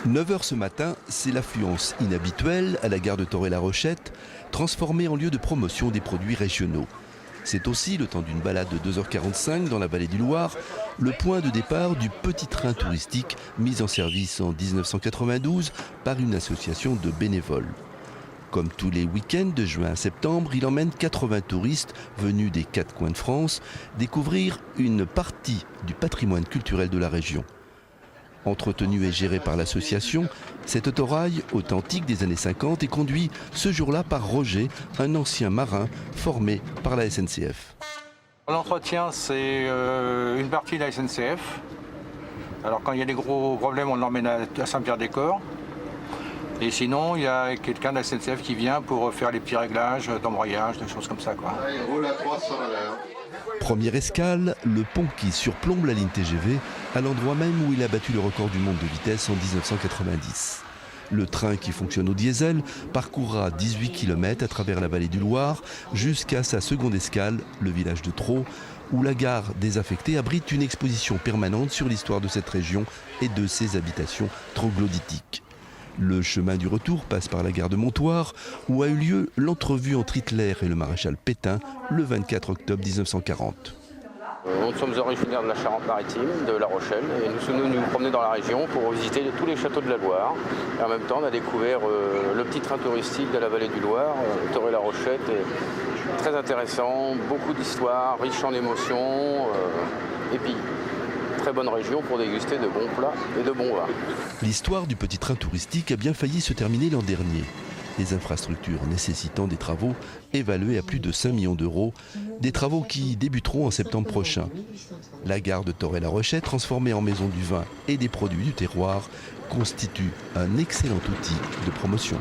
9 h ce matin, c'est l'affluence inhabituelle à la gare de Torrey-la-Rochette, transformée en lieu de promotion des produits régionaux. C'est aussi, le temps d'une balade de 2h45 dans la vallée du Loir, le point de départ du petit train touristique mis en service en 1992 par une association de bénévoles. Comme tous les week-ends de juin à septembre, il emmène 80 touristes venus des 4 coins de France découvrir une partie du patrimoine culturel de la région. Entretenu et géré par l'association, cet autorail authentique des années 50 est conduit ce jour-là par Roger, un ancien marin formé par la SNCF. L'entretien, c'est une partie de la SNCF. Alors quand il y a des gros problèmes, on l'emmène à Saint-Pierre-des-Corps. Et sinon, il y a quelqu'un de la SNCF qui vient pour faire les petits réglages d'embrayage, des choses comme ça, quoi. Il roule à 300 à l'heure. Première escale, le pont qui surplombe la ligne TGV, à l'endroit même où il a battu le record du monde de vitesse en 1990. Le train, qui fonctionne au diesel, parcourra 18 km à travers la vallée du Loir jusqu'à sa seconde escale, le village de Traux, où la gare désaffectée abrite une exposition permanente sur l'histoire de cette région et de ses habitations troglodytiques. Le chemin du retour passe par la gare de Montoire, où a eu lieu l'entrevue entre Hitler et le maréchal Pétain le 24 octobre 1940. Nous sommes originaires de la Charente-Maritime, de La Rochelle, et nous nous promenons dans la région pour visiter tous les châteaux de la Loire. Et en même temps, on a découvert le petit train touristique de la vallée du Loir, Torrey-la-Rochette, et très intéressant, beaucoup d'histoires, riche en émotions, et puis très bonne région pour déguster de bons plats et de bons vins. L'histoire du petit train touristique a bien failli se terminer l'an dernier. Les infrastructures nécessitant des travaux évalués à plus de 5 millions d'euros, des travaux qui débuteront en septembre prochain. La gare de Torrey-la-Rochette, transformée en maison du vin et des produits du terroir, constitue un excellent outil de promotion.